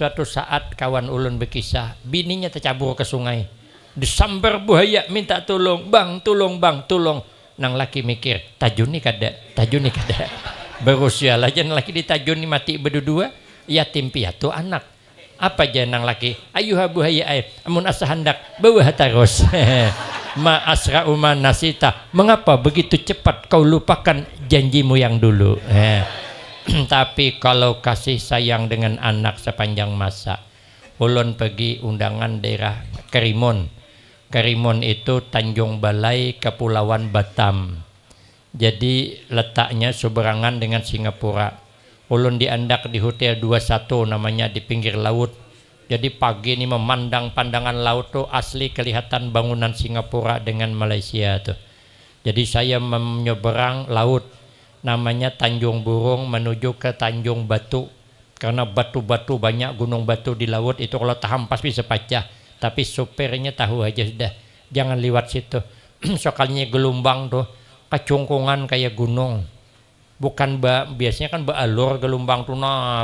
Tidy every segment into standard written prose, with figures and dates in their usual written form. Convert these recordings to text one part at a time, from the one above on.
Suatu saat kawan ulun berkisah, bininya tercabur ke sungai. Disambar buaya minta tolong, bang tolong. Nang laki mikir, tajuni kada. Berusia lah jangan laki ditajuni mati berdua, yatim piatu anak. Apa aja nang laki? Ayuha buaya amun asa hendak bawa terus. Ma asra uma nasita. Mengapa begitu cepat kau lupakan janjimu yang dulu? Tapi kalau kasih sayang dengan anak sepanjang masa, ulun pergi undangan daerah Karimun. Karimun itu Tanjung Balai, Kepulauan Batam. Jadi letaknya seberangan dengan Singapura. Ulun diandak di Hotel 21 namanya di pinggir laut. Jadi pagi ini memandang pandangan laut tuh asli kelihatan bangunan Singapura dengan Malaysia tuh. Jadi saya menyeberang laut namanya Tanjung Burung menuju ke Tanjung Batu. Karena batu-batu banyak gunung batu di laut itu kalau tahampas bisa pecah. Tapi supirnya tahu aja sudah jangan lewat situ. Soalnya gelombang tuh kecungkungan kayak gunung. Bukan biasanya kan bealur gelombang tuh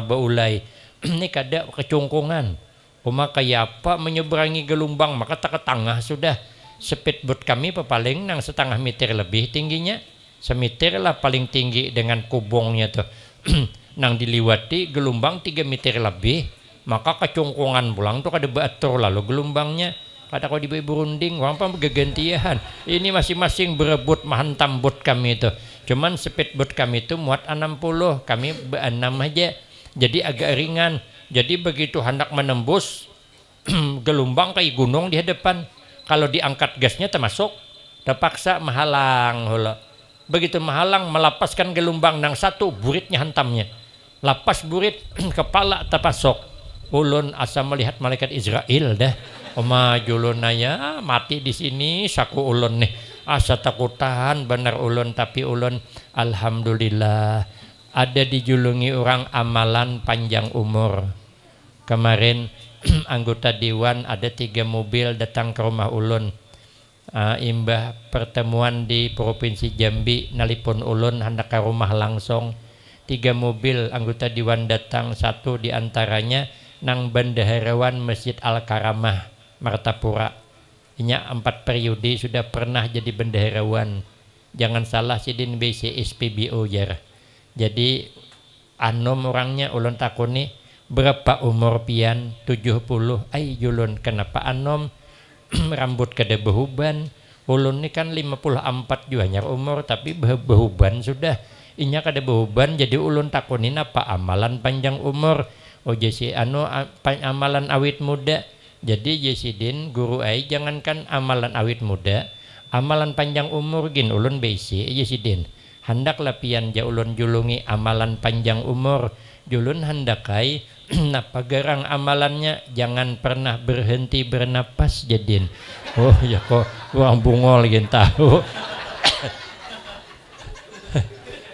beulai. Ini kada kecungkungan. Cuma kayak apa menyeberangi gelombang maka tak ke tengah sudah. Speedboat kami paling nang setengah meter lebih tingginya. Semeter lah paling tinggi dengan kubongnya tuh. Nang diliwati gelombang 3 meter lebih. Maka kecungkungan pulang tuh kada beatur lalu gelombangnya. Kada kau dibayi berunding, orang apa bergantian. Ini masing-masing berebut menghantam bot kami itu. Cuman speedboat kami itu muat 60, kami be-6 aja. Jadi agak ringan. Jadi begitu hendak menembus gelombang kayak gunung di hadapan. Kalau diangkat gasnya termasuk, terpaksa menghalang. Begitu menghalang melepaskan gelombang nang satu buritnya hantamnya. Lapas burit kepala terpasok. Ulun asa melihat malaikat Israel dah. Oma julunaya mati di sini saku ulun nih. Asa takutan benar ulun tapi ulun alhamdulillah ada dijulungi orang amalan panjang umur. Kemarin anggota dewan ada 3 mobil datang ke rumah ulun. Imbah pertemuan di Provinsi Jambi nalipun ulun hendak ke rumah langsung. 3 mobil anggota dewan datang, 1 diantaranya nang bendaharawan Masjid Al-Karamah Martapura. Inya 4 periode sudah pernah jadi bendaharawan. Jangan salah sidin BC SPBO jar. Jadi anom orangnya ulun takuni berapa umur pian 70. Ai julun kenapa anom rambut kada behuban. Ulun ni kan 54 juga nyar umur tapi behuban sudah. Inya kada behuban jadi ulun takunin apa amalan panjang umur. Oh jesi amalan awit muda. Jadi jesidin guru ai jangankan amalan awit muda, amalan panjang umur gin ulun besi jesidin. Handaklah pian ja ulun julungi amalan panjang umur. Julun handakai napa garang amalannya jangan pernah berhenti bernapas jadin. Oh ya kok orang bungol gin tahu.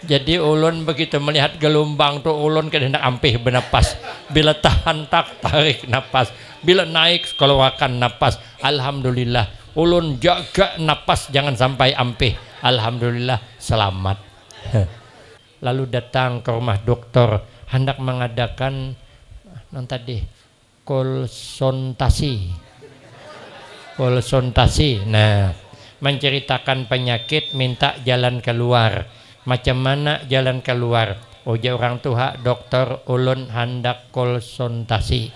Jadi ulun begitu melihat gelombang tuh ulun kehendak ampih bernapas. Bila tahan tak tarik napas. Bila naik keluarkan napas. Alhamdulillah ulun jaga napas jangan sampai ampih. Alhamdulillah selamat. Lalu datang ke rumah dokter hendak mengadakan tadi konsultasi. Nah, menceritakan penyakit minta jalan keluar. Macam mana jalan keluar? Ujar orang tua dokter ulun hendak konsultasi.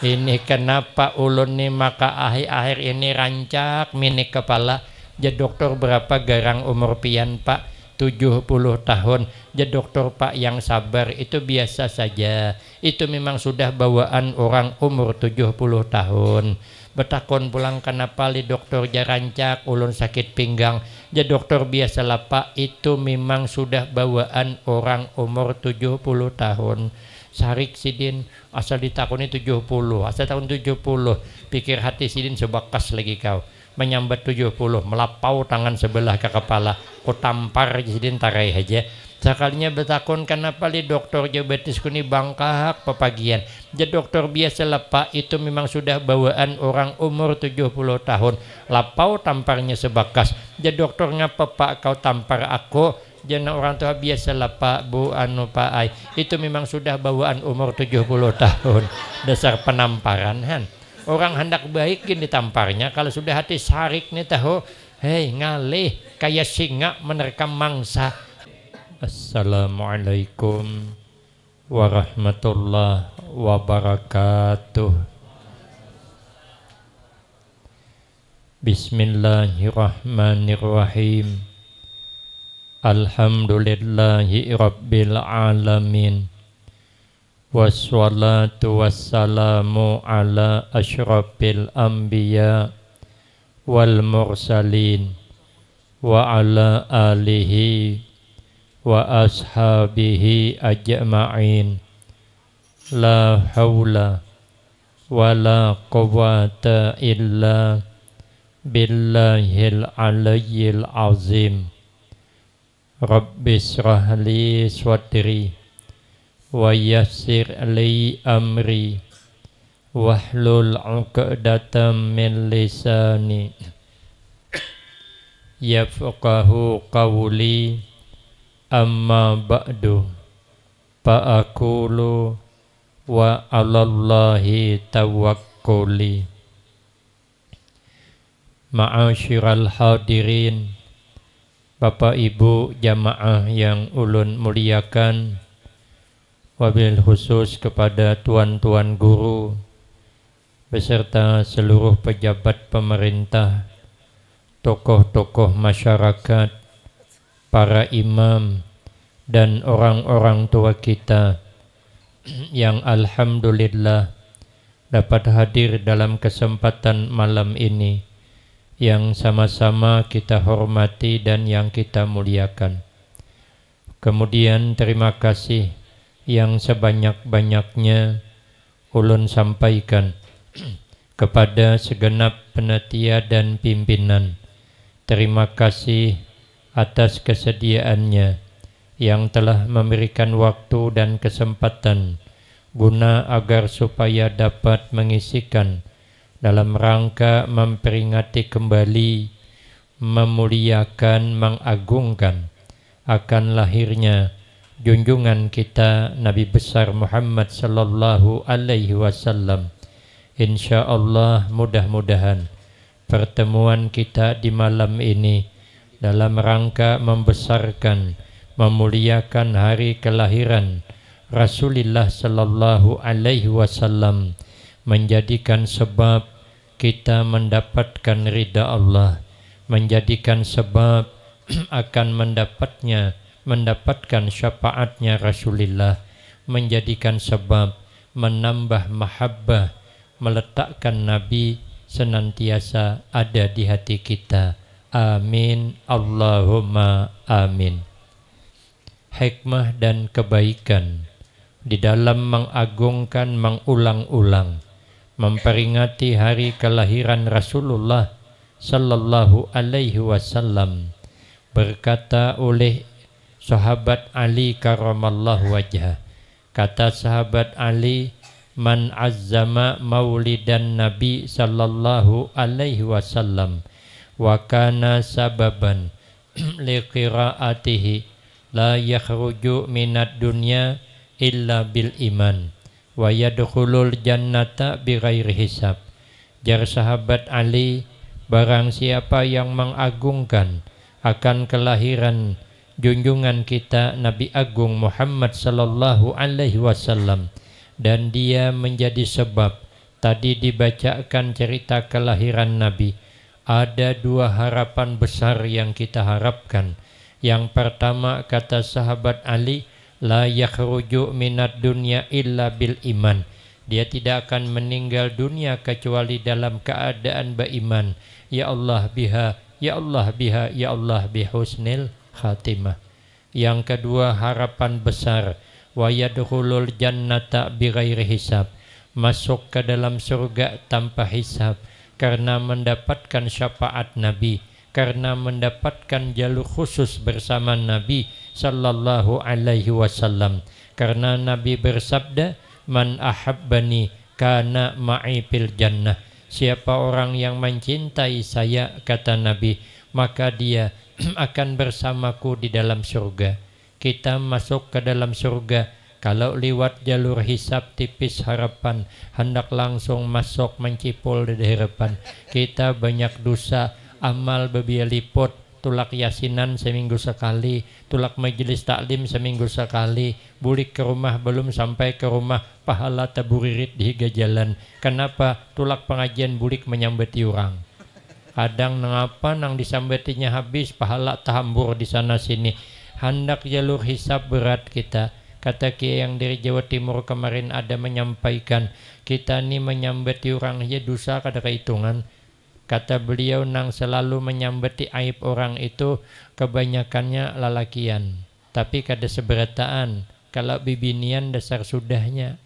Ini kenapa ulun ni maka akhir-akhir ini rancak mini kepala. Jadi dokter berapa garang umur pian pak? 70 tahun. Jadi dokter pak yang sabar itu biasa saja. Itu memang sudah bawaan orang umur 70 tahun. Betakon pulang kenapa li dokter jarancak ulun sakit pinggang. Jadi dokter biasa lah pak itu memang sudah bawaan orang umur 70 tahun. Sarik sidin asal ditakuni 70 asal tahun 70 pikir hati sidin sebakas lagi kau menyambat 70 melapau tangan sebelah ke kepala ku tampar sidin tarai aja. Sekalinya betakon kenapa li dokter diabetes kuni bangkak pepagian. Jadi dokter biasa lepak itu memang sudah bawaan orang umur 70 tahun. Lapau tamparnya sebakas. Jadi dokter ngapa pak kau tampar aku? Jangan orang tua biasalah Pak, Bu, Pak Ai. Itu memang sudah bawaan umur 70 tahun. Dasar penamparan kan. Orang hendak baik gini tamparnya. Kalau sudah hati sarik nih tahu. Hei ngalih kayak singa menerkam mangsa. Assalamualaikum warahmatullahi wabarakatuh. Bismillahirrahmanirrahim. Alhamdulillahi rabbil alamin. Wassalatu wassalamu ala asyrafil anbiya wal mursalin wa ala alihi wa ashabihi ajma'in. La hawla wa la quwwata illa billahil aliyyil azim. Rabbi shrah li sadri wa yassir li amri wahlul 'uqdatam min lisani yafqahu qawli. Amma ba'du fa aqulu wa 'alallahi tawakkuli. Ma'asyiral hadirin, Bapak Ibu jamaah yang ulun muliakan, wabil khusus kepada tuan-tuan guru beserta seluruh pejabat pemerintah, tokoh-tokoh masyarakat, para imam dan orang-orang tua kita yang alhamdulillah dapat hadir dalam kesempatan malam ini, yang sama-sama kita hormati dan yang kita muliakan. Kemudian terima kasih yang sebanyak-banyaknya ulun sampaikan kepada segenap panitia dan pimpinan. Terima kasih atas kesediaannya yang telah memberikan waktu dan kesempatan guna agar supaya dapat mengisikan dalam rangka memperingati kembali, memuliakan, mengagungkan akan lahirnya junjungan kita Nabi besar Muhammad sallallahu alaihi wasallam. Insyaallah mudah-mudahan pertemuan kita di malam ini dalam rangka membesarkan, memuliakan hari kelahiran Rasulullah sallallahu alaihi wasallam menjadikan sebab kita mendapatkan ridha Allah, menjadikan sebab akan mendapatkan syafaatnya Rasulullah, menjadikan sebab menambah mahabbah, meletakkan Nabi senantiasa ada di hati kita. Amin, Allahumma amin. Hikmah dan kebaikan di dalam mengagungkan, mengulang-ulang, memperingati hari kelahiran Rasulullah sallallahu alaihi wasallam, berkata oleh sahabat Ali karamallahu wajhah. Kata sahabat Ali, man azzama maulidan Nabi sallallahu alaihi wasallam wa kana sababan li qiraatihi la yakhruju minad dunya illa bil iman wa yadkhulul jannata bighairi hisab. Jar sahabat Ali, barang siapa yang mengagungkan akan kelahiran junjungan kita Nabi Agung Muhammad sallallahu alaihi wasallam dan dia menjadi sebab, tadi dibacakan cerita kelahiran Nabi, ada dua harapan besar yang kita harapkan. Yang pertama, kata sahabat Ali, la yakhruju minad dunya illa bil iman. Dia tidak akan meninggal dunia kecuali dalam keadaan beriman. Ya Allah biha, ya Allah biha, ya Allah bihusnil khatimah. Yang kedua, harapan besar, wa yadkhulul jannata bighairi hisab, masuk ke dalam surga tanpa hisab, karena mendapatkan syafaat Nabi, karena mendapatkan jalur khusus bersama Nabi sallallahu alaihi wasallam. Karena Nabi bersabda, man ahabbani kana ma'i fil jannah. Siapa orang yang mencintai saya, kata Nabi, maka dia akan bersamaku di dalam surga. Kita masuk ke dalam surga. Kalau lewat jalur hisab tipis harapan, hendak langsung masuk mencipul di harapan. Kita banyak dosa, amal bebiya liput, tulak yasinan seminggu sekali, tulak majelis taklim seminggu sekali, bulik ke rumah belum sampai ke rumah, pahala taburirit di higa jalan. Kenapa? Tulak pengajian bulik menyambeti orang. Kadang nangapa nang disambetinya habis, pahala tahambur di sana sini. Hendak jalur hisab berat kita. Kata Kiai yang dari Jawa Timur kemarin ada menyampaikan, kita ni menyambeti orang aja dosa kada kehitungan. Kata beliau, nang selalu menyambeti aib orang itu kebanyakannya lalakian, tapi kada seberataan. Kalau bibinian dasar sudahnya.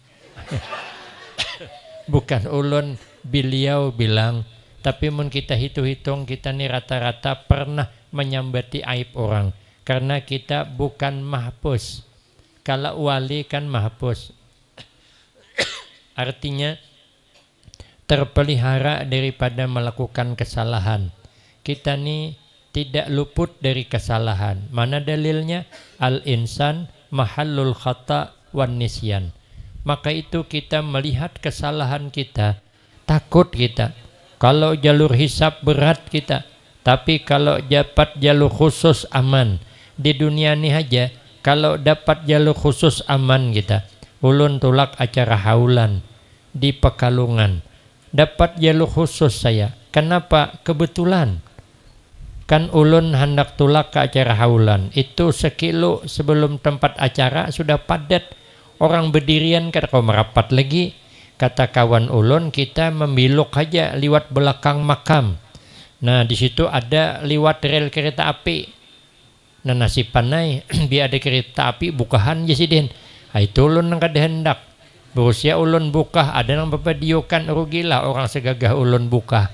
Bukan ulun, beliau bilang, tapi mun kita hitung-hitung, kita ni rata-rata pernah menyambeti aib orang, karena kita bukan mahpus. Kalau wali kan mahpus, artinya terpelihara daripada melakukan kesalahan. Kita ni tidak luput dari kesalahan. Mana dalilnya? Al-insan mahallul khata' wan nisyan. Maka itu kita melihat kesalahan kita, takut kita. Kalau jalur hisab berat kita, tapi kalau dapat jalur khusus aman. Di dunia ni aja, kalau dapat jalur khusus aman kita. Ulun tulak acara haulan di Pekalongan. Dapat jalur khusus saya. Kenapa? Kebetulan. Kan ulun hendak tulak ke acara haulan. Itu sekilo sebelum tempat acara sudah padat. Orang berdirian kada kau merapat lagi. Kata kawan ulun, kita membilok aja liwat belakang makam. Nah di situ ada liwat rel kereta api. Nah nasib panai biar ada kereta api bukahan jasidin. Itu ulun nang kada hendak. Berusia ulun buka, ada nang bapadiukan, rugilah orang segagah ulun buka.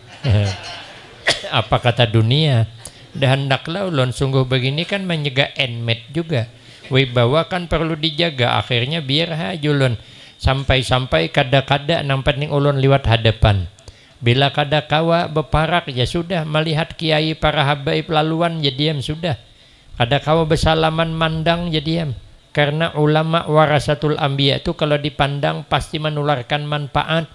Apa kata dunia? Dah hendaklah ulun sungguh begini kan menyegah enmet juga. Wibawa kan perlu dijaga, akhirnya biar aja ulun. Sampai-sampai kada-kada nang penting ulun liwat hadapan. Bila kada kawa beparak ya sudah, melihat kiai para habaib laluan ya diam sudah. Kada kawa bersalaman mandang ya diam. Karena ulama warasatul anbiya itu kalau dipandang pasti menularkan manfaat.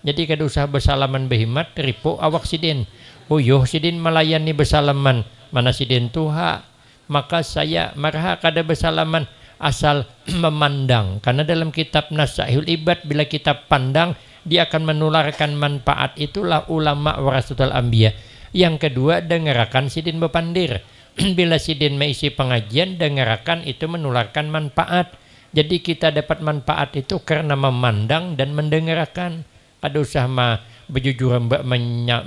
Jadi kada usah bersalaman behimat, ripo awak sidin. Oh yoh sidin melayani bersalaman. Mana sidin tuha. Maka saya marha kada bersalaman asal memandang. Karena dalam kitab Nasahul Ibad bila kita pandang dia akan menularkan manfaat. Itulah ulama warasatul anbiya. Yang kedua, dengarkan sidin bepandir. Bila sidin mengisi pengajian, dengarkan itu menularkan manfaat. Jadi kita dapat manfaat itu karena memandang dan mendengarkan. Ada usah bejujuran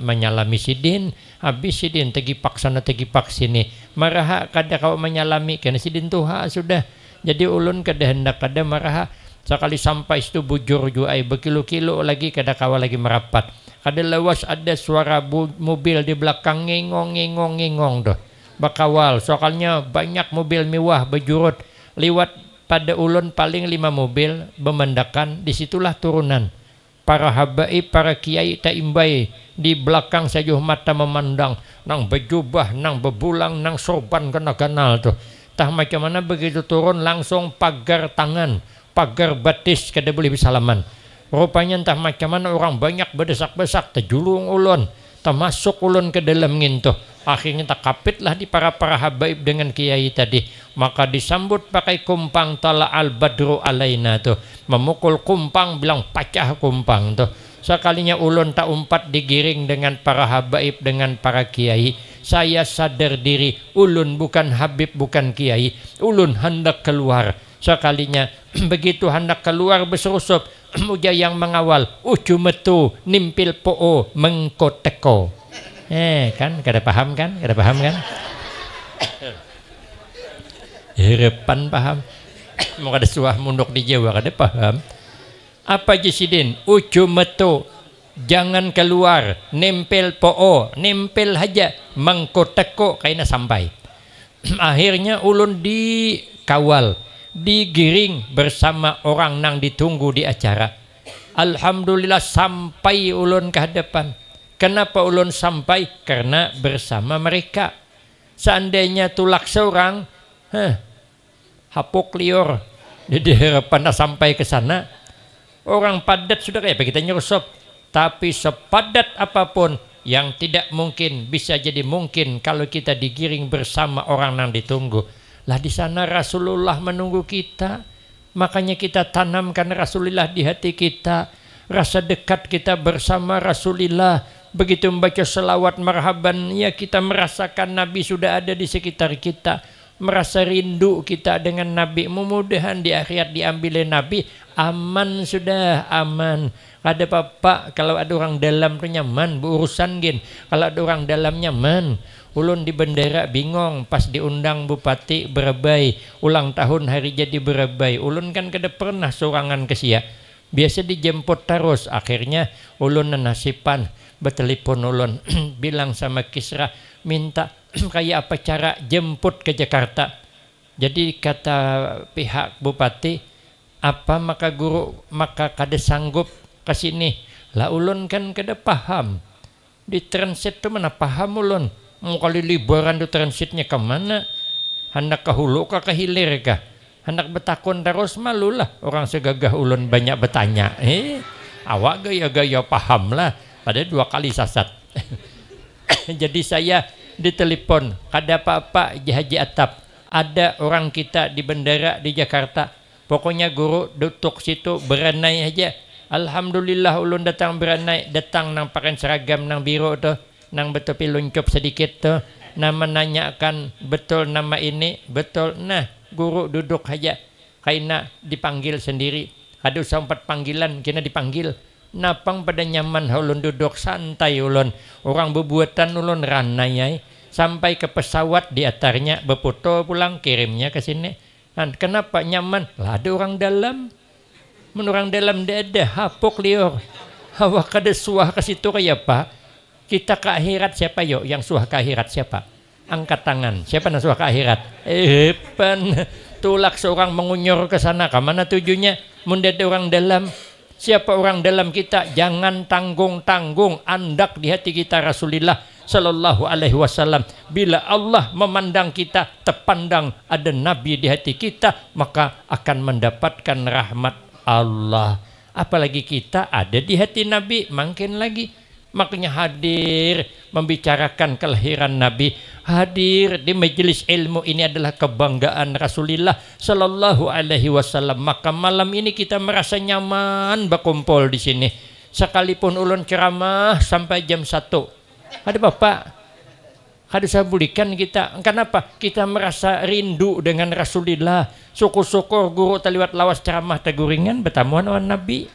menyalami sidin, habis sidin tegipak sana tegipak sini. Maraha kada kau menyalami karena sidin tuha sudah. Jadi ulun kada hendak kada maraha. Sekali sampai itu bujur juai berkilo-kilo lagi kada kawa lagi merapat. Kada lawas ada suara mobil di belakang ngengong doh. Bakawal, soalnya banyak mobil mewah berjurut lewat pada ulun paling 5 mobil bemendakan, disitulah turunan para habaib, para kiai taimbai di belakang sajuh mata memandang nang berjubah, nang bebulang, nang sorban kena ganal tuh. Tah macam mana begitu turun langsung pagar tangan, pagar batis kada boleh bersalaman. Rupanya entah macam mana orang banyak berdesak-desak terjulung ulun, termasuk ulun ke dalam ngintuh. Akhirnya tak kapitlah di para habaib dengan kiai tadi. Maka disambut pakai kumpang tala al badru alaina tuh. Memukul kumpang bilang pacah kumpang tuh. Sekalinya ulun tak umpat digiring dengan para habaib dengan para kiai. Saya sadar diri ulun bukan habib bukan kiai. Ulun hendak keluar. Sekalinya begitu hendak keluar berserusup. Muja yang mengawal. Ujumetu nimpil po'o mengkoteko. Kan kada paham kan? Kada paham kan? Harapan paham. Mau kada suah munduk di Jawa kada paham. Apa jasidin? Ujumetu jangan keluar, nempel po'o, nempel haja mengkoteko kaina sampai. Akhirnya ulun dikawal, digiring bersama orang nang ditunggu di acara. Alhamdulillah sampai ulun ke hadapan. Kenapa ulun sampai? Karena bersama mereka. Seandainya tulak seorang, hapuk liur, jadi harapan sampai ke sana. Orang padat sudah kayak kita nyusup, tapi sepadat apapun yang tidak mungkin bisa jadi mungkin kalau kita digiring bersama orang yang ditunggu. Lah di sana Rasulullah menunggu kita, makanya kita tanamkan Rasulullah di hati kita, rasa dekat kita bersama Rasulullah. Begitu membaca selawat marhaban, ya kita merasakan Nabi sudah ada di sekitar kita, merasa rindu kita dengan Nabi. Mudah-mudahan di akhirat diambil Nabi, aman sudah, aman. Ada apa-apa, kalau ada orang dalam tuh nyaman, berurusan gin. Kalau ada orang dalam nyaman. Ulun di bendera bingung pas diundang Bupati Brebei ulang tahun hari jadi Brebei. Ulun kan kada pernah sorangan ke sia. Biasa dijemput terus. Akhirnya ulun nasipan betelepon ulun bilang sama Kisra minta kayak apa cara jemput ke Jakarta. Jadi kata pihak Bupati, apa maka guru maka kada sanggup ke sini. Lah ulun kan kada paham. Di transit tu mana paham ulun. Mau kali liburan di transitnya kemana? Hendak ke hulu kah ke hilir kah? Hendak betakun terus malulah orang segagah ulun banyak bertanya. Awak gaya-gaya paham lah. Ada 2 kali sasat. Jadi saya ditelepon, kada apa-apa Haji Atap, ada orang kita di bandara di Jakarta, pokoknya guru duduk situ beranai aja. Alhamdulillah ulun datang beranai, datang nang pakaian seragam nang biru tuh, nang betopi luncup sedikit tuh, nama nanyakan betul nama ini, betul. Nah guru duduk aja, kaina dipanggil sendiri, ada usah 4 panggilan, kena dipanggil. Napang pada nyaman ulun duduk santai ulun, orang bebuatan ulun ranai sampai ke pesawat di atarnya befoto pulang kirimnya ke sini. Dan kenapa nyaman? Lah ada orang dalam, orang dalam ada hapuk liur. Awak kada suah ke situ kayak apa? Kita ke akhirat siapa yuk? Yang suah ke akhirat siapa? Angkat tangan. Siapa yang suah ke akhirat? Tulak seorang mengunyur ke sana. Kemana tujuannya? Munda ada orang dalam. Siapa orang dalam kita? Jangan tanggung-tanggung, andak di hati kita Rasulullah Sallallahu Alaihi Wasallam. Bila Allah memandang kita, terpandang ada Nabi di hati kita, maka akan mendapatkan rahmat Allah. Apalagi kita ada di hati Nabi, makin lagi. Makanya hadir membicarakan kelahiran Nabi, hadir di majelis ilmu ini adalah kebanggaan Rasulullah Sallallahu Alaihi Wasallam. Maka malam ini kita merasa nyaman berkumpul di sini. Sekalipun ulun ceramah sampai jam 1. Ada bapak, ada sabulikan kita. Kenapa? Kita merasa rindu dengan Rasulullah. Syukur-syukur guru taliwat lawas ceramah teguringan bertamuan dengan Nabi.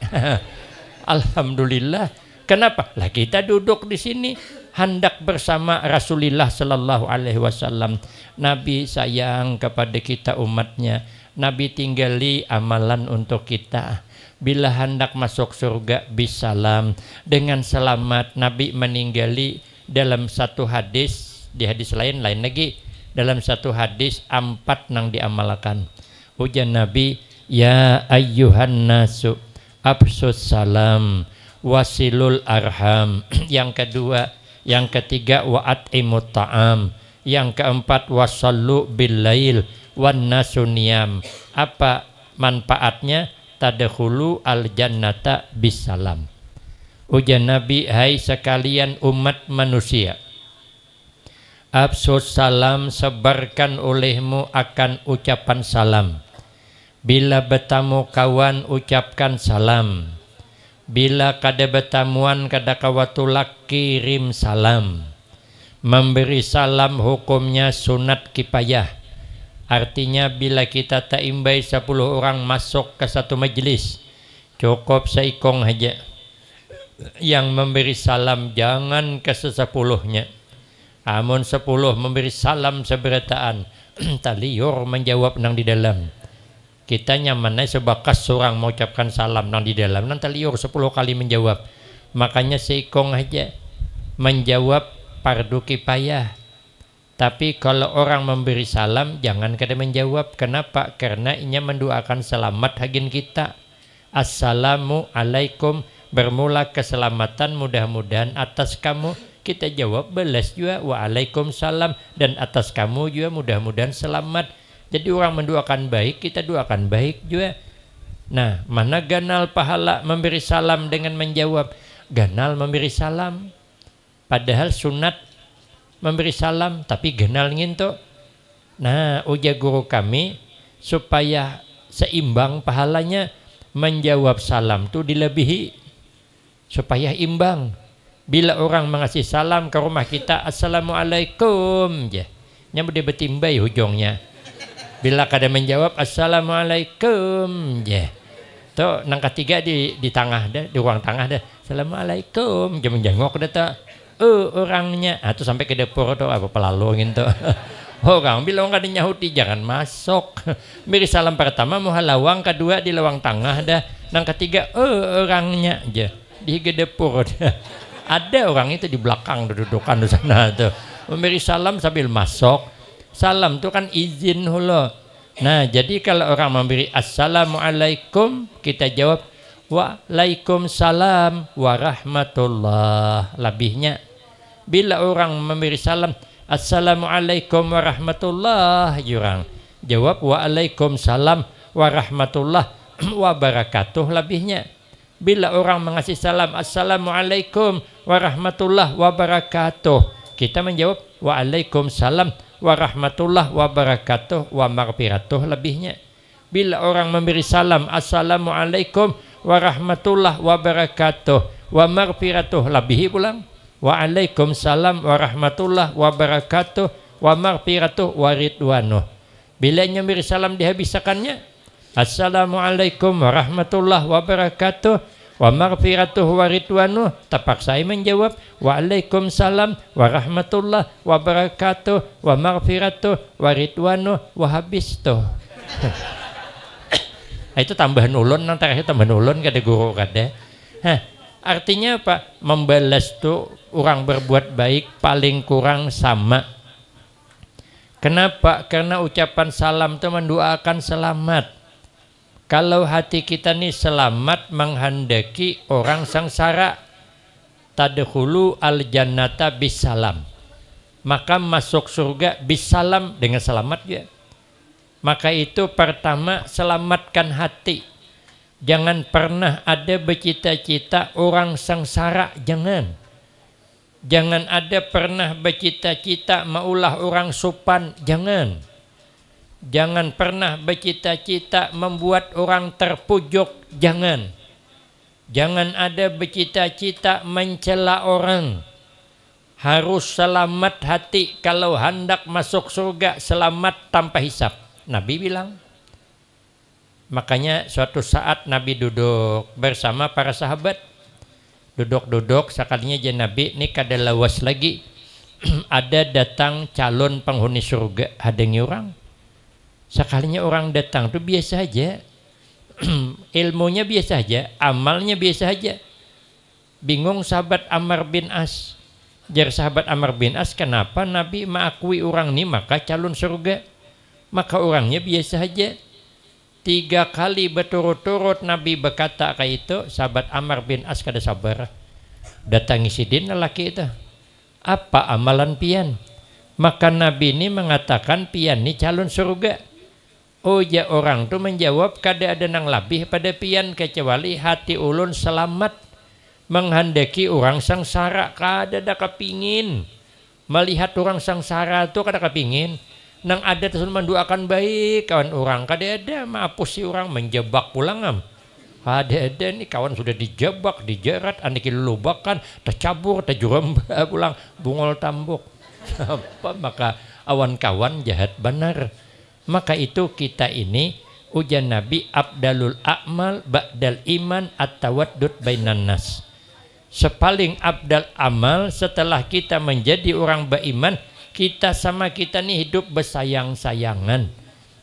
Alhamdulillah. Kenapa? Lah kita duduk di sini hendak bersama Rasulullah Sallallahu Alaihi Wasallam. Nabi sayang kepada kita umatnya. Nabi tinggali amalan untuk kita. Bila hendak masuk surga bisalam dengan selamat. Nabi meninggali dalam satu hadis, di hadis lain lagi. Dalam satu hadis 4 nang diamalkan. Ujar Nabi, ya ayyuhan nasu absus salam wasilul arham. Yang kedua, yang ketiga wa'at'imut ta'am. Yang keempat wasallu bil lail wan nasuniyam. Apa manfaatnya? Tadkhulu al jannata bisalam. Ujar Nabi, hai sekalian umat manusia, absus salam, sebarkan olehmu akan ucapan salam. Bila bertamu kawan ucapkan salam. Bila kada bertamuan kada kawatulak kirim salam. Memberi salam hukumnya sunat kifayah. Artinya bila kita tak imbai 10 orang masuk ke satu majelis, cukup seikong aja. Yang memberi salam jangan ke 10-nya. Amun 10 memberi salam seberataan, taliur menjawab nang di dalam. Kita nyamannya sebakas seorang mengucapkan salam nang di dalam, nanti liur 10 kali menjawab. Makanya seikong aja menjawab fardu kifayah. Tapi kalau orang memberi salam jangan kada menjawab. Kenapa? Karena inya mendoakan selamat hagin kita. Assalamu alaikum, bermula keselamatan mudah-mudahan atas kamu. kita jawab balas juga waalaikumsalam, dan atas kamu juga mudah-mudahan selamat. Jadi orang mendoakan baik, kita doakan baik juga. Nah, mana ganal pahala memberi salam dengan menjawab, ganal memberi salam. Padahal sunat memberi salam, tapi ganal nginto. Nah, ujar guru kami supaya seimbang pahalanya, menjawab salam itu dilebihi supaya imbang. Bila orang mengasih salam ke rumah kita, assalamualaikum, ya, nyamuk dia betimbai hujungnya. Bila kada menjawab assalamualaikum, ya, tuh nang ketiga di tengah dah, di ruang tengah dah, assalamualaikum, jangan jengok dah tak. Orangnya, tuh sampai ke dapur tuh apa pelalungin tuh. Orang bilang kada nyahuti jangan masuk. Beri salam pertama mau lawang, kedua di lawang tengah dah, nang ketiga orangnya aja di gedepur dah. Ada orang itu di belakang dudukan di sana tuh. Memberi salam sambil masuk. Salam tuh kan izin hula. Nah, jadi kalau orang memberi assalamualaikum, kita jawab waalaikumsalam warahmatullah. Lebihnya bila orang memberi salam assalamualaikum warahmatullah, jurang jawab waalaikumsalam warahmatullah wabarakatuh. Lebihnya bila orang mengasih salam assalamualaikum warahmatullah wabarakatuh, kita menjawab waalaikumsalam warahmatullah wabarakatuh wa maghfiratuh. Lebihnya bila orang memberi salam assalamualaikum warahmatullah wabarakatuh wa maghfiratuh, lebihi pulang waalaikumsalam warahmatullah wabarakatuh wa maghfiratuh wa ridwanuh. Bila memberi salam dihabiskannya assalamualaikum warahmatullah wabarakatuh wa maghfiratuh wa ridwanuh, terpaksa menjawab waalaikumsalam warahmatullah wabarakatuh wa maghfiratuh wa ridwanuh wa habis tuh. Itu tambahan ulun, nang terakhir tambahan ulun kada guru kada. Artinya apa? Membalas tuh orang berbuat baik paling kurang sama. Kenapa? Karena ucapan salam itu mendoakan selamat. Kalau hati kita nih selamat menghendaki orang sengsara, tadkhulu al jannata bisalam, maka masuk surga bisalam, dengan selamat ya. Maka itu pertama selamatkan hati. Jangan pernah ada bercita-cita orang sengsara, jangan. Jangan ada pernah bercita-cita maulah orang sopan, jangan. Jangan pernah bercita-cita membuat orang terpojok, jangan. Jangan ada bercita-cita mencela orang. Harus selamat hati kalau hendak masuk surga, selamat tanpa hisab. Nabi bilang. Makanya suatu saat Nabi duduk bersama para sahabat. Duduk-duduk sekalinya aja Nabi ini kada lawas lagi. Ada datang calon penghuni surga, hadangi orang. Sekalinya orang datang tuh biasa aja. Ilmunya biasa aja, amalnya biasa aja. Bingung sahabat Amr bin As. Jar sahabat Amr bin As, kenapa Nabi mengakui orang ini maka calon surga? Maka orangnya biasa aja. 3 kali berturut-turut Nabi berkata kayak itu, sahabat Amr bin As kada sabar. Datangi sidin lelaki itu. Apa amalan pian? Maka Nabi ini mengatakan pian ini calon surga. Oh ya, orang tuh menjawab kada ada nang lebih pada pian kecuali hati ulun selamat menghendaki orang sengsara, kada ada kepingin melihat orang sengsara tuh, kada kepingin. Nang ada terus mendoakan baik kawan orang, kada ada maapus si orang menjebak pulang am. Ada nih kawan sudah dijebak, dijerat, aniki lubakan, tercabur, terjurembah pulang, bungol tambuk. Apa maka awan kawan jahat benar. Maka itu kita ini ujian Nabi abdalul a'mal ba'dal iman at-tawaddud bainan nas. Sepaling abdal amal setelah kita menjadi orang beriman, kita sama kita nih hidup bersayang-sayangan.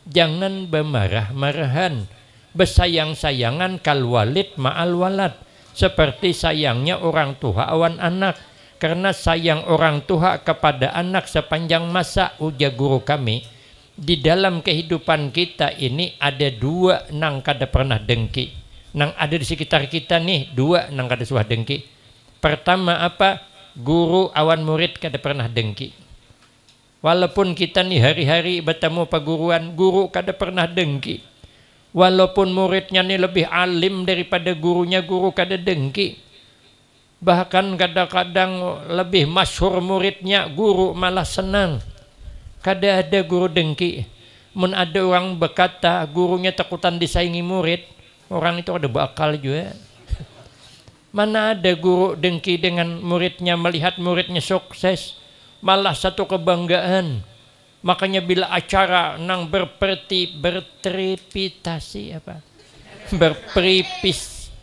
Jangan bermarah-marahan. Bersayang-sayangan kal walid ma'al walad. Seperti sayangnya orang tua awan anak. Karena sayang orang tua kepada anak sepanjang masa, ujar guru kami, di dalam kehidupan kita ini ada 2 nang kada pernah dengki. Nang ada di sekitar kita nih 2 nang kada suah dengki. Pertama apa? guru awan murid kada pernah dengki. Walaupun kita nih hari-hari bertemu perguruan, guru kada pernah dengki. Walaupun muridnya nih lebih alim daripada gurunya, guru kada dengki. Bahkan kadang-kadang lebih masyhur muridnya, guru malah senang. Kada ada guru dengki. Mun ada orang berkata gurunya takutan disaingi murid, orang itu ada bakal juga. Mana ada guru dengki dengan muridnya, melihat muridnya sukses, malah satu kebanggaan. Makanya bila acara nang bertripitasi apa? Berperipis.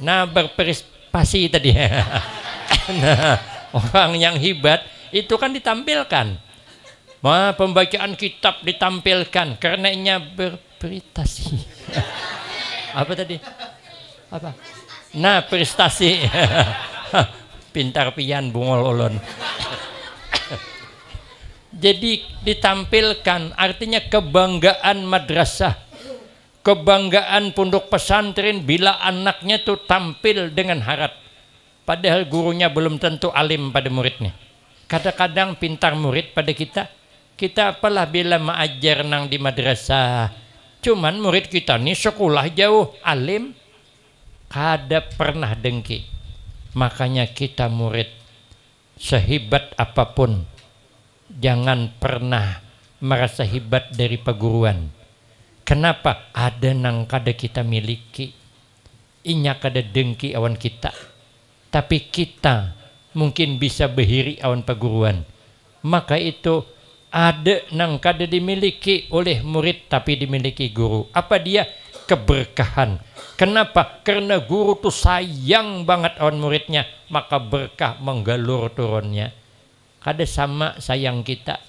Nah, berprestasi tadi. Nah, orang yang hebat itu kan ditampilkan. Pembacaan kitab ditampilkan karenanya berprestasi. Apa tadi? Apa? Nah, prestasi. Pintar pian bungol ulun. Jadi ditampilkan, artinya kebanggaan madrasah, kebanggaan pondok pesantren bila anaknya tuh tampil dengan harap. Padahal gurunya belum tentu alim pada muridnya. Kadang-kadang pintar murid pada kita apalah bila mengajar nang di madrasah. Cuman murid kita nih sekolah jauh, alim kada pernah dengki. Makanya kita murid sehebat apapun jangan pernah merasa hebat dari perguruan. Kenapa? Ada nang kada kita miliki. Inya kada dengki awan kita. Tapi kita mungkin bisa behiri awan perguruan. Maka itu ada nang kada dimiliki oleh murid tapi dimiliki guru. Apa dia? Keberkahan. Kenapa? Karena guru tuh sayang banget awan muridnya, maka berkah menggalur turunnya. Kada sama sayang kita.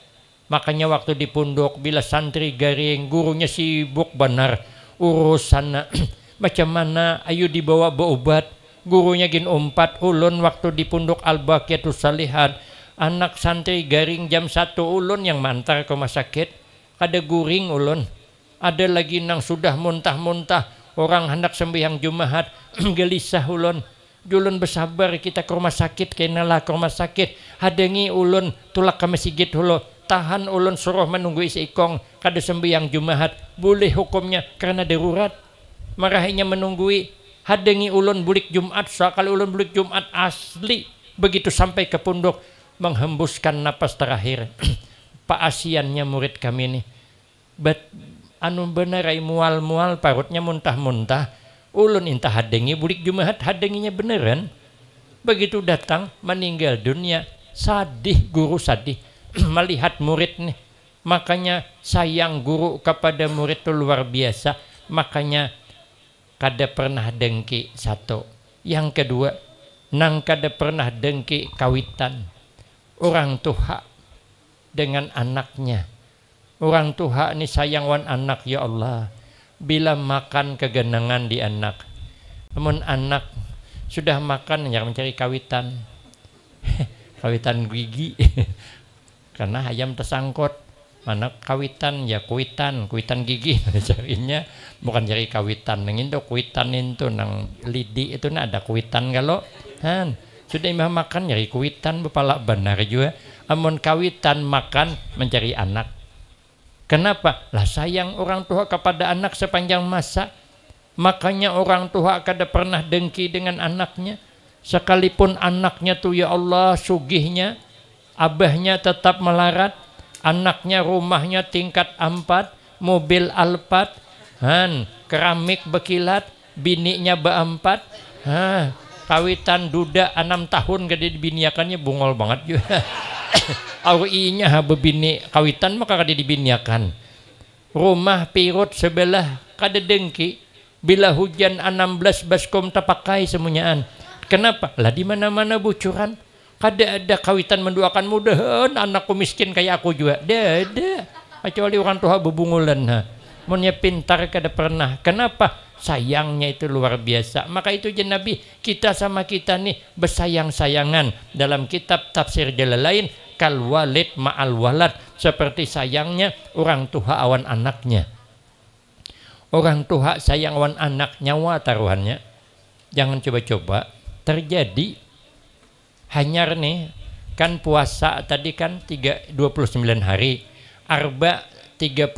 Makanya waktu di pondok bila santri garing, gurunya sibuk benar urusan macam mana ayo dibawa berobat. Gurunya gin umpat ulun waktu di pondok Al-Baqiyatus Salihat. Anak santri garing jam 1 ulun yang mantar ke rumah sakit. Kada guring ulun. Ada lagi nang sudah muntah-muntah. Orang hendak sembahyang Jumat. Gelisah ulun. Julun bersabar kita ke rumah sakit. Kenalah ke rumah sakit. Hadangi ulun tulak ke masjid ulo. Tahan ulun suruh menunggu isi ikong. Kada sembahyang Jumat. Boleh hukumnya karena darurat. Marahinya menunggui. Hadangi ulun bulik Jumat. Sekali ulun bulik Jumat asli. Begitu sampai ke pondok. Menghembuskan napas terakhir. Paasiannya murid kami nih. Benerai mual-mual parutnya muntah-muntah. Ulun intah hadengi bulik Jumat, hadenginya beneran. Begitu datang meninggal dunia, sadih guru sadih melihat murid nih. Makanya sayang guru kepada murid itu luar biasa. Makanya kada pernah dengki satu. Yang kedua, nang kada pernah dengki kawitan. Orang tua dengan anaknya. Orang tua ini sayang wan anak, ya Allah. Bila makan kegenangan di anak. Namun anak sudah makan yang mencari kawitan. Kawitan gigi. Karena ayam tersangkut. Anak kawitan ya kuitan gigi. Carinya bukan cari kawitan. Nang itu kuitan itu nang lidi itu ada kuitan kalau. Sudah imam makan nyari kuitan bepala benar juga. Amun kawitan makan mencari anak. Kenapa? Lah sayang orang tua kepada anak sepanjang masa. Makanya orang tua kada pernah dengki dengan anaknya. Sekalipun anaknya tuh ya Allah sugihnya, abahnya tetap melarat, anaknya rumahnya tingkat 4, mobil Alphard, keramik bekilat, bininya beempat, kawitan duda 6 tahun gede dibiniakannya bungol banget juga. Awinya bebini kawitan maka kada dibiniakan. Rumah pirut sebelah kada dengki. Bila hujan 16 baskom tapakai semuanyaan. Kenapa? Lah di mana-mana bocoran. Kada ada kawitan mendoakan mudahan anakku miskin kayak aku juga. Ada. Kecuali orang tua bebungulan. Munnya pintar kada pernah. Kenapa? Sayangnya itu luar biasa. Maka itu je Nabi, kita sama kita nih bersayang-sayangan. Dalam kitab tafsir Jalalain, kal walid ma'al walad, seperti sayangnya orang tua awan anaknya. Orang tua sayang awan anak, nyawa taruhannya. Jangan coba-coba terjadi. Hanyar nih kan puasa tadi kan 29 hari, arba 30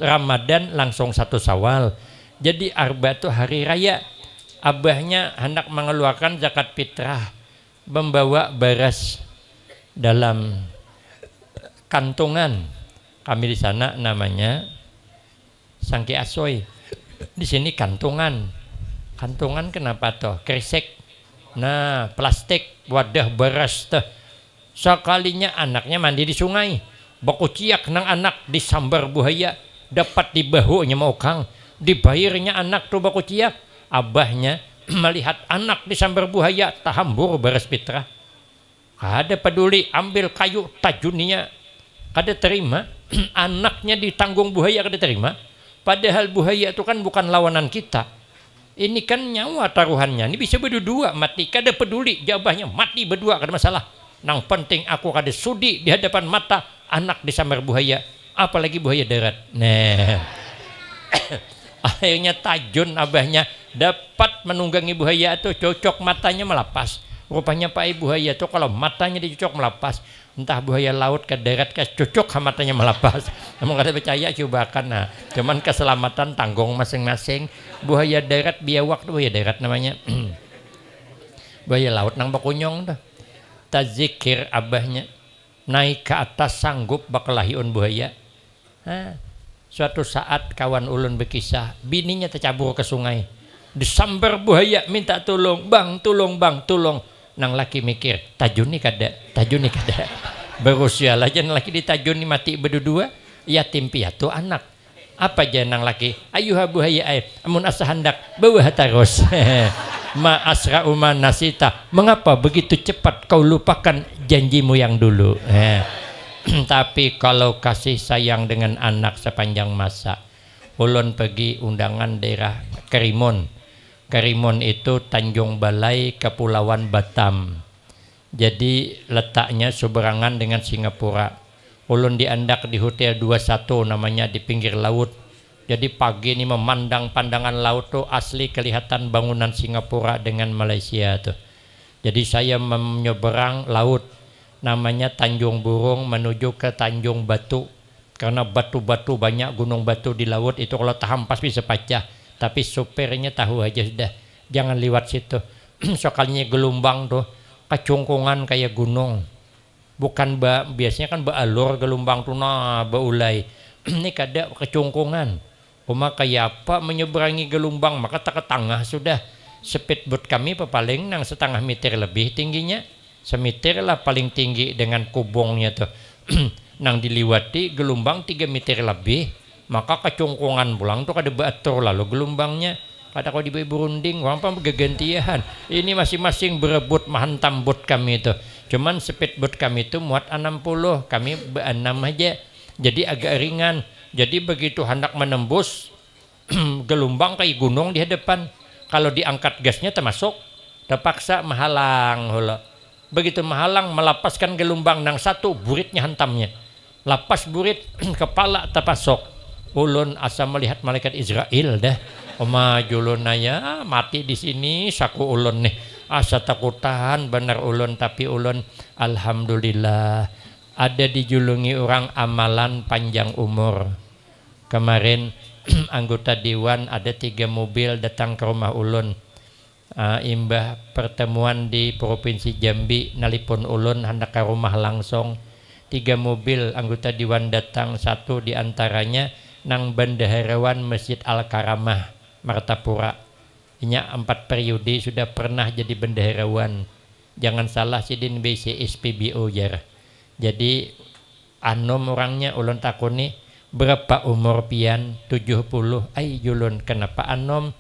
Ramadan langsung 1 Syawal. Jadi arba itu hari raya. Abahnya hendak mengeluarkan zakat fitrah, membawa beras dalam kantongan. Kami di sana namanya sangki asoy. Di sini kantongan. Kantongan kenapa toh? Kresek. Nah, plastik wadah beras tuh. Sekalinya anaknya mandi di sungai, baku ciak nang anak disambar buaya, dapat di bahunya mau kang, dibayarnya anak tuh baku ciak. Abahnya melihat anak disambar buaya, tahambur beras fitrah. Kada peduli, ambil kayu tajunnya, kada terima. Anaknya ditanggung buaya, kada terima. Padahal buaya itu kan bukan lawanan kita. Ini kan nyawa taruhannya. Ini bisa berdua mati, kada peduli. Jabahnya mati berdua, kada masalah. Nang penting aku kada sudi di hadapan mata anak disambar buaya, apalagi buaya darat. Nah, akhirnya tajun abahnya dapat menunggangi buaya itu, cocok matanya melapas. Rupanya Pak Ibu buaya itu kalau matanya dicocok melapas, entah buaya laut ke darat ke cocok matanya melapas. Emang kada percaya cobakan. Nah, cuman keselamatan tanggung masing-masing. Buaya darat biawak tuh buaya darat namanya. Buaya laut nang bakunyong dah. Tazikir abahnya naik ke atas sanggup bakalahiun buaya. Suatu saat kawan ulun berkisah, bininya tercabur ke sungai, disambar buaya, minta tolong, bang tolong, bang tolong. Nang laki mikir, tajuni kada, tajuni kada. Berusia aja nang laki ditajuni mati berdua, yatim piatu anak. Apa aja nang laki, ayuha buaya air, amun asa hendak bawa terus. Ma asra uman nasita, mengapa begitu cepat kau lupakan janjimu yang dulu? Tapi kalau kasih sayang dengan anak sepanjang masa, ulun pergi undangan daerah Karimun. Karimun itu Tanjung Balai, Kepulauan Batam. Jadi letaknya seberangan dengan Singapura. Ulun diandak di Hotel 21 namanya, di pinggir laut. Jadi pagi ini memandang pandangan laut tuh asli kelihatan bangunan Singapura dengan Malaysia tuh. Jadi saya menyeberang laut namanya Tanjung Burung menuju ke Tanjung Batu. Karena batu-batu banyak, gunung batu di laut itu kalau terhampas bisa pecah. Tapi supirnya tahu aja sudah, jangan lewat situ. Soalnya gelombang tuh kecungkungan kayak gunung. Bukan biasanya kan bealur gelombang tuh nah beulai. Ini kada kecungkungan. Uma kayak apa menyeberangi gelombang, maka tak ke tengah sudah. Speedboat kami paling nang 0,5 meter lebih tingginya. Semeter lah paling tinggi dengan kubongnya tuh. Nang diliwati gelombang 3 meter lebih, maka kecungkungan pulang tuh kada beatur lalu gelombangnya. Kata kau di berunding, orang apa bergantian. Ini masing-masing berebut menghantam bot kami itu. Cuman speedboat kami itu muat 60, kami be-6 aja. Jadi agak ringan. Jadi begitu hendak menembus gelombang kayak gunung di hadapan, kalau diangkat gasnya termasuk, terpaksa menghalang. Begitu menghalang, melapaskan gelombang nang satu, buritnya hantamnya. Lapas burit, kepala terpasok. Ulun asa melihat malaikat Israel dah. Oma julunaya mati di sini, saku ulun nih. Asa takutan benar ulun, tapi ulun alhamdulillah ada dijulungi orang amalan panjang umur. Kemarin anggota dewan ada 3 mobil datang ke rumah ulun. Imbah pertemuan di Provinsi Jambi, nalipun ulun hendak ke rumah langsung. 3 mobil anggota dewan datang, 1 diantaranya nang bendaharawan Masjid Al-Karamah Martapura. Inya 4 periode sudah pernah jadi bendaharawan. Jangan salah sidin BC SPBO jar. Jadi anom orangnya ulun takuni berapa umur pian? 70. Ay julun kenapa anom?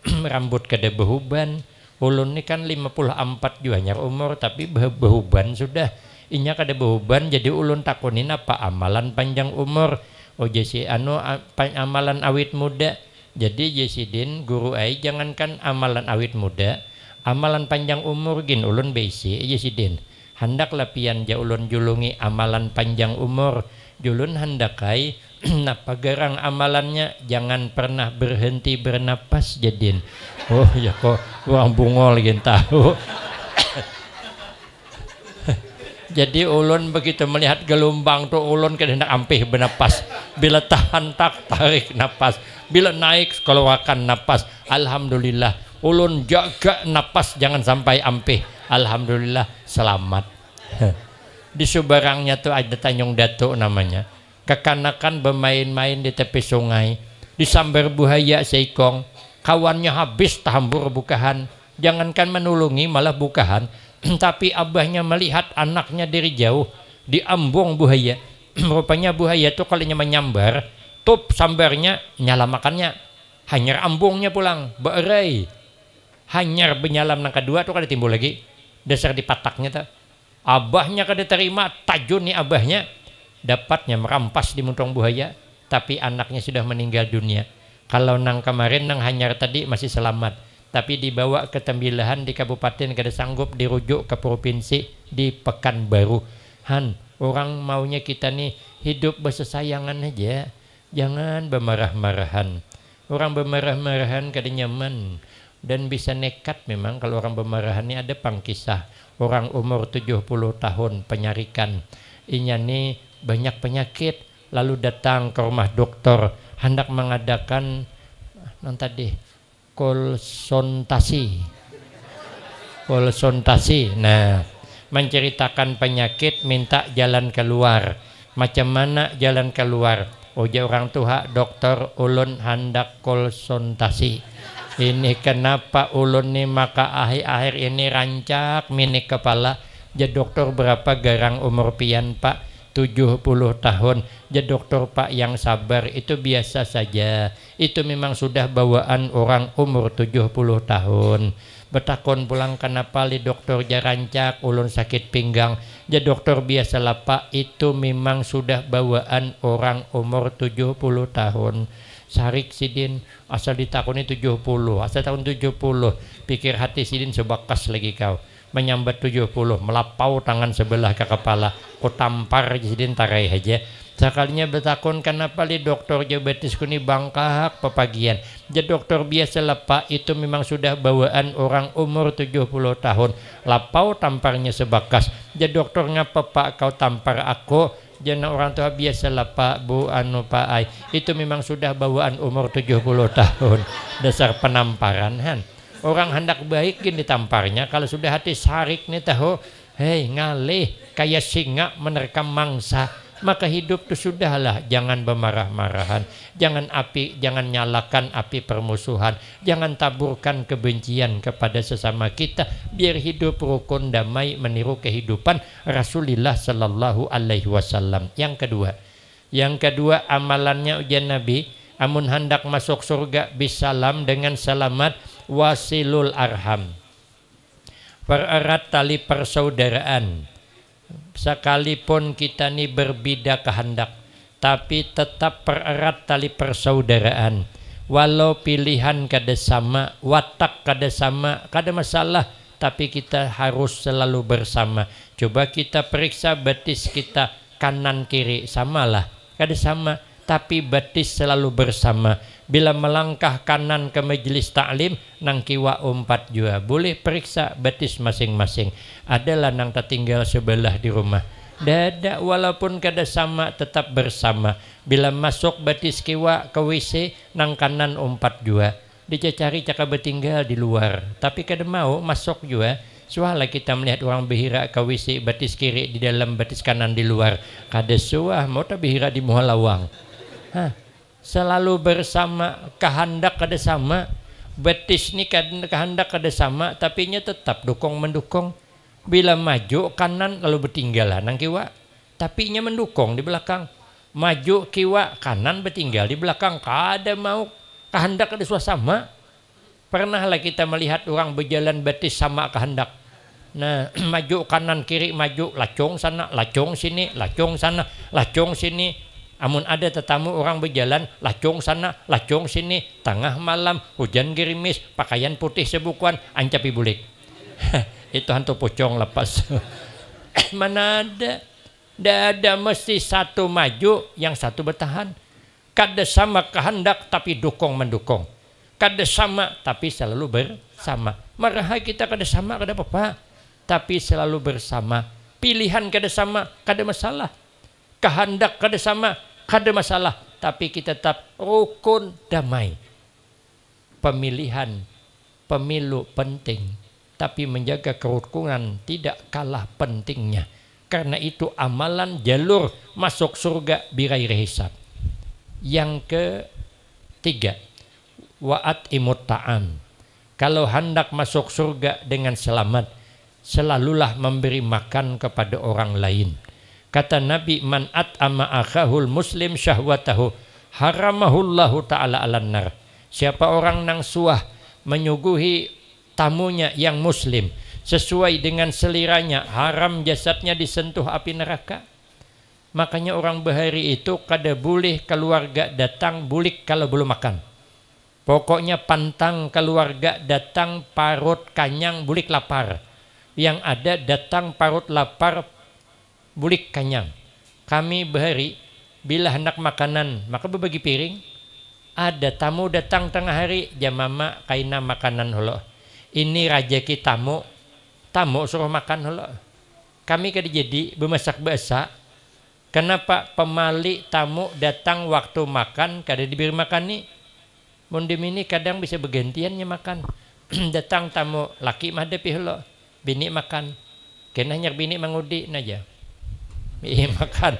Rambut kada behuban. Ulun ni kan 54 juga nyar umur tapi behuban sudah. Inya kada behuban, jadi ulun takunin apa amalan panjang umur. Oh jesi amalan awit muda. Jadi jesidin guru ai jangankan amalan awit muda, amalan panjang umur gin ulun besi jesidin. Handaklah pian ja ulun julungi amalan panjang umur. Julun handakai napa garang amalannya, jangan pernah berhenti bernapas jadin. Oh ya kok orang bungol gitu tahu. Jadi ulun begitu melihat gelombang tuh ulun hendak ampih bernapas. Bila tahan tak tarik napas. Bila naik keluarkan napas. Alhamdulillah ulun jaga napas jangan sampai ampih. Alhamdulillah selamat. Di Subarangnya tuh ada Tanjung Datuk namanya. Kekanakan bermain-main di tepi sungai. Disambar buaya seikong. Kawannya habis tahambur bukahan. Jangankan menulungi malah bukahan. Tapi abahnya melihat anaknya dari jauh diambung buaya. Rupanya buaya tuh kalinya menyambar, tup sambarnya nyala makannya, hanyar ambungnya pulang, berai. Hanyar benyalam nang kedua tuh kada timbul lagi. Dasar dipataknya tuh. Abahnya kada terima, tajun nih abahnya. Dapatnya merampas di muntong buaya, tapi anaknya sudah meninggal dunia. Kalau nang kemarin nang hanyar tadi masih selamat. Tapi dibawa ke Tembilahan di kabupaten kada sanggup dirujuk ke provinsi di Pekanbaru. Han, orang maunya kita nih hidup bersesayangan aja, jangan bermarah-marahan. Orang bermarah-marahan kada nyaman dan bisa nekat memang kalau orang bermarahan ini. Ada pangkisah orang umur 70 tahun penyarikan. Inya nih banyak penyakit lalu datang ke rumah dokter hendak mengadakan tadi konsultasi. Nah, menceritakan penyakit, minta jalan keluar. Macam mana jalan keluar? Ujar orang tua, dokter ulun hendak konsultasi. Ini kenapa ulun nih maka akhir-akhir ini rancak minik kepala. Ya dokter berapa garang umur pian pak? 70 tahun. Ya dokter pak yang sabar, itu biasa saja. Itu memang sudah bawaan orang umur 70 tahun. Betakon pulang kenapa li dokter jarancak ulun sakit pinggang. Ya dokter biasa lah pak, itu memang sudah bawaan orang umur 70 tahun. Sarik sidin asal ditakuni 70, asal tahun 70. Pikir hati sidin sebakas lagi kau. Menyambat 70, melapau tangan sebelah ke kepala, ku tampar sidin tarai aja. Sekalinya bertakon kenapa li dokter diabetes kuni bangkak pepagian. Ya dokter biasa pak, itu memang sudah bawaan orang umur 70 tahun. Lapau tamparnya sebakas. Ya dokter ngapa pak kau tampar aku? Jangan orang tua biasa pak bu anu pak ai. Itu memang sudah bawaan umur 70 tahun. Dasar penamparan han. Orang hendak baik gini tamparnya, kalau sudah hati sarik nih tahu, hei ngalih kayak singa menerkam mangsa. Maka hidup itu sudahlah, jangan bermarah-marahan, jangan nyalakan api permusuhan, jangan taburkan kebencian kepada sesama kita, biar hidup rukun damai meniru kehidupan Rasulullah sallallahu alaihi wasallam. Yang kedua amalannya ujian Nabi, amun hendak masuk surga bisalam dengan selamat, wasilul arham, pererat tali persaudaraan. Sekalipun kita ini berbeda kehendak, tapi tetap pererat tali persaudaraan. Walau pilihan kada sama, watak kada sama, kada masalah, tapi kita harus selalu bersama. Coba kita periksa betis kita kanan kiri, samalah, kada sama, tapi betis selalu bersama. Bila melangkah kanan ke majelis taklim, nang kiwa umpat jua, boleh periksa betis masing-masing. Adalah nang tertinggal sebelah di rumah. Dada walaupun kada sama tetap bersama. Bila masuk betis kiwa ke WC, nang kanan umpat jua. Dicari cakap bertinggal di luar, tapi kada mau masuk jua. Sualah kita melihat orang behira ke WC betis kiri di dalam, betis kanan di luar. Kada suah mau tak behira di muha lawang. Selalu bersama, kehendak kada sama, betis ni kehendak kada sama, tapi nya tetap dukung mendukung. Bila maju kanan lalu bertinggalan nang kiwa, tapi nya mendukung di belakang. Maju kiwa kanan bertinggal di belakang, kada mau, kehendak kada sama. Pernahlah kita melihat orang berjalan betis sama kehendak. Nah, maju kanan kiri maju, lacong sana, lacong sini, lacong sana, lacong sini. Amun ada tetamu orang berjalan, lacong sana, lacong sini, tengah malam, hujan gerimis, pakaian putih sebukuan, ancapi bulik. Itu hantu pocong lepas. Mana ada. Tidak ada mesti satu maju, yang satu bertahan. Kada sama kehendak tapi dukung mendukung. Kada sama tapi selalu bersama. Marah kita kada sama kada apa-apa, tapi selalu bersama. Pilihan kada sama kada masalah. Kehendak kada sama kada masalah, tapi kita tetap rukun damai. Pemilihan pemilu penting, tapi menjaga kerukunan tidak kalah pentingnya. Karena itu amalan jalur masuk surga bighairi hisab. Yang ketiga, wa'at imut ta'am. Kalau hendak masuk surga dengan selamat, selalulah memberi makan kepada orang lain. Kata Nabi, man at'ama akhahul muslim syahwatahu haramahullahu ta'ala alan nar. Siapa orang nang suah menyuguhi tamunya yang muslim sesuai dengan seliranya, haram jasadnya disentuh api neraka. Makanya orang bahari itu kada boleh keluarga datang bulik kalau belum makan. Pokoknya pantang keluarga datang parut kanyang bulik lapar. Yang ada datang parut lapar bulik kanyang. Kami bahari bila hendak makanan maka berbagi piring. Ada tamu datang tengah hari, jamama kaina makanan holo. Ini rajaki tamu, tamu suruh makan holo. Kami kada jadi bemasak basa. Kenapa pemali tamu datang waktu makan kada diberi makan nih? Mundim ini kadang bisa bergantiannya makan. Datang tamu laki mahdepi holo, bini makan. Kena nyer bini mangudi naja. Iya makan.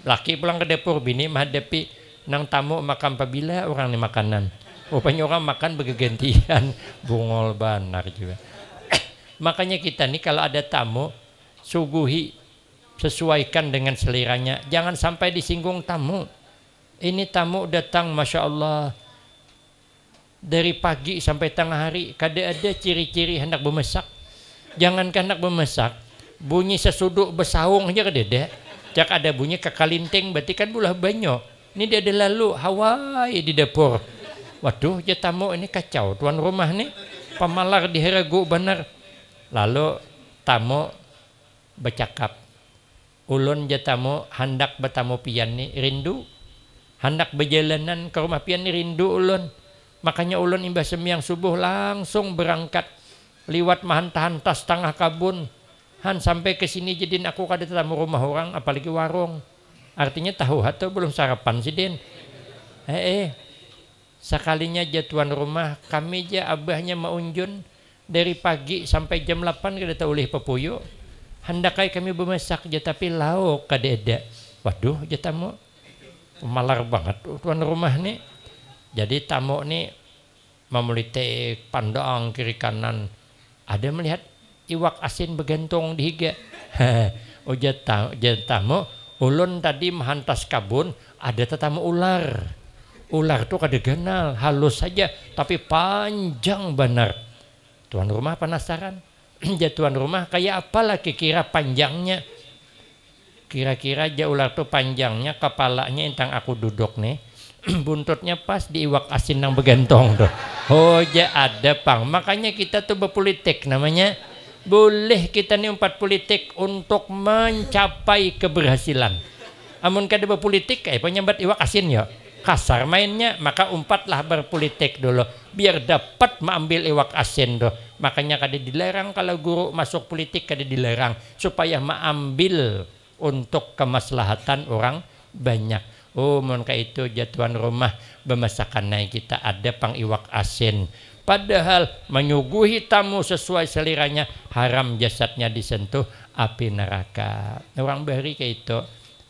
Laki pulang ke dapur, bini mahdepi. Nang tamu makan pabila orang ni makanan. Rupanya orang makan bergantian. Bungol banar juga. Makanya kita nih kalau ada tamu, suguhi, sesuaikan dengan seliranya. Jangan sampai disinggung tamu. Ini tamu datang Masya Allah dari pagi sampai tengah hari, kada ada ciri-ciri hendak bermasak. Jangankan hendak bermasak, bunyi sesuduk besaung aja kada ada. Jak ada bunyi kekalinting berarti kan bulah banyak. Ini dia ada lalu Hawaii di dapur. Waduh, ya tamu ini kacau. Tuan rumah nih pemalar di heragu benar. Lalu tamu bercakap. Ulun ya tamu hendak bertamu pian nih rindu. Hendak berjalanan ke rumah pian nih rindu ulun. Makanya ulun imbah sembiang subuh langsung berangkat liwat mahanta-hanta setengah kabun. Han sampai ke sini jadiin aku kada tamu rumah orang apalagi warung. Artinya tahu atau belum sarapan sih Den. Sekalinya aja tuan rumah kami aja abahnya maunjun dari pagi sampai jam 8 kada tahu oleh pepuyo. Hendakai kami bermasak aja tapi lauk kada ada. Waduh aja tamu malar banget tuan rumah nih. Jadi tamu nih memelitik pandang kiri kanan. Ada melihat iwak asin bergantung di higa. Tamu ulun tadi menghantas kabun, ada tetamu ular. Ular tuh kada ganal, halus saja, tapi panjang benar. Tuan rumah penasaran. Ya tuan rumah kayak apalah kira panjangnya? Kira-kira aja ular tuh panjangnya, kepalanya intang aku duduk nih. Buntutnya pas di iwak asin yang bergantong tuh. Oh ya ada pang. Makanya kita tuh berpolitik namanya. Boleh kita nih umpat politik untuk mencapai keberhasilan. Amun kada berpolitik kayak penyambat iwak asin ya. Kasar mainnya, maka umpatlah berpolitik dulu biar dapat mengambil iwak asin tuh. Makanya kada dilarang kalau guru masuk politik kada dilarang supaya mengambil untuk kemaslahatan orang banyak. Oh, mun kayak itu jatuhan rumah bemasakan naik kita ada pang iwak asin. Padahal menyuguhi tamu sesuai seliranya haram jasadnya disentuh api neraka. Orang bahari kayak itu.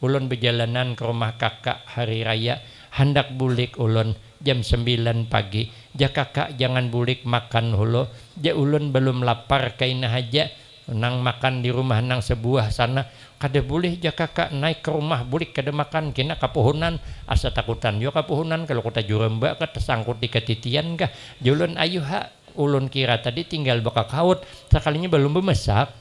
Ulun berjalanan ke rumah kakak hari raya. Hendak bulik ulun jam 9 pagi. Ja kakak jangan bulik makan hulu. Ja ulun belum lapar kaina haja. Nang makan di rumah nang sebuah sana. Kada boleh ja kakak naik ke rumah bulik kada makan kena kapuhunan asa takutan yo kapuhunan kalau kota jurembak ka tersangkut di ketitian kah julun ayu ha ulun kira tadi tinggal baka kaut sekalinya belum bemasak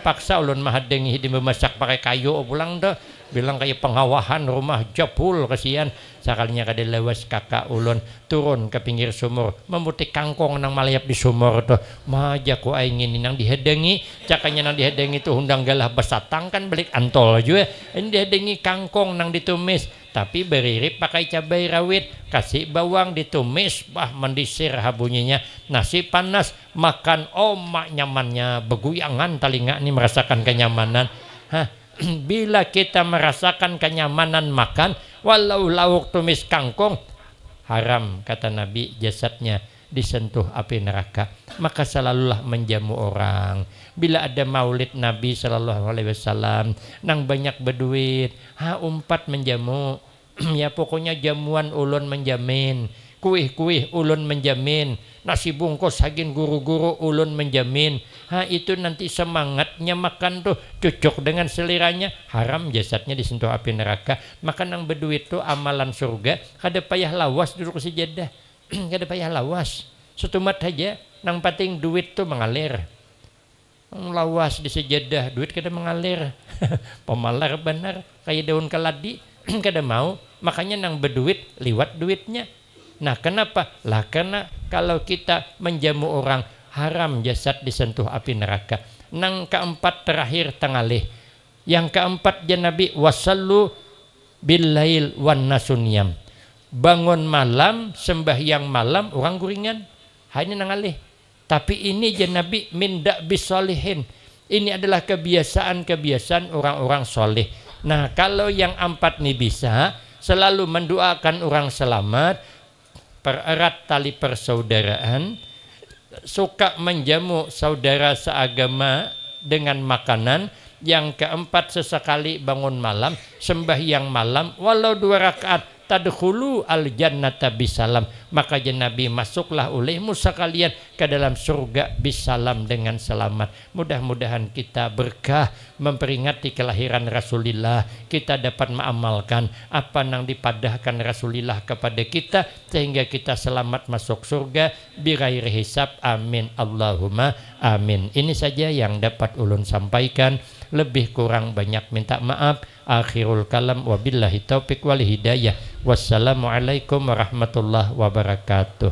paksa ulun mahadengi di bemasak pakai kayu pulang dah bilang kayak pengawahan rumah jebul kasihan sakalinya kada lewas kakak ulun turun ke pinggir sumur memutik kangkong nang malayap di sumur tuh maja ku ingin nang dihedengi cakanya nang dihedengi tuh hundang galah besatang kan balik antol juga ini dihedengi kangkong nang ditumis tapi beririp pakai cabai rawit kasih bawang ditumis bah mendisir habunyinya nasi panas makan mak nyamannya beguyangan telinga ini merasakan kenyamanan. Bila kita merasakan kenyamanan makan walau lauk tumis kangkung haram kata Nabi jasadnya disentuh api neraka maka selalulah menjamu orang bila ada maulid Nabi sallallahu alaihi wasallam nang banyak berduit umpat menjamu ya pokoknya jamuan ulun menjamin kuih-kuih ulun menjamin nasi bungkus hagin guru-guru ulun menjamin itu nanti semangatnya makan tuh cocok dengan seliranya haram jasadnya disentuh api neraka maka nang berduit tuh amalan surga kada payah lawas duduk sejadah kada payah lawas setumat aja nang penting duit tuh mengalir lawas di sejadah duit kada mengalir pemalar benar kayak daun keladi kada mau makanya nang berduit liwat duitnya. Nah kenapa? Lah karena kalau kita menjamu orang haram jasad disentuh api neraka. Nang keempat terakhir tengalih. Yang keempat ya Nabi wasallu billail wan nasunyam. Bangun malam sembahyang malam orang guringan. Ini nangalih. Tapi ini ya Nabi minda bisolihin. Ini adalah kebiasaan-kebiasaan orang-orang soleh. Nah kalau yang empat ini bisa selalu mendoakan orang selamat pererat tali persaudaraan, suka menjamu saudara seagama dengan makanan. Yang keempat sesekali bangun malam, sembahyang malam, walau 2 rakaat, tadkhulu al jannata bisalam. Maka ya Nabi masuklah olehmu sekalian ke dalam surga bisalam dengan selamat. Mudah-mudahan kita berkah memperingati kelahiran Rasulullah. Kita dapat mengamalkan apa yang dipadahkan Rasulullah kepada kita sehingga kita selamat masuk surga bighairi hisab. Amin Allahumma amin. Ini saja yang dapat ulun sampaikan. Lebih kurang banyak minta maaf. Akhirul kalam wabillahi taufiq wal hidayah. Wassalamualaikum warahmatullahi wabarakatuh.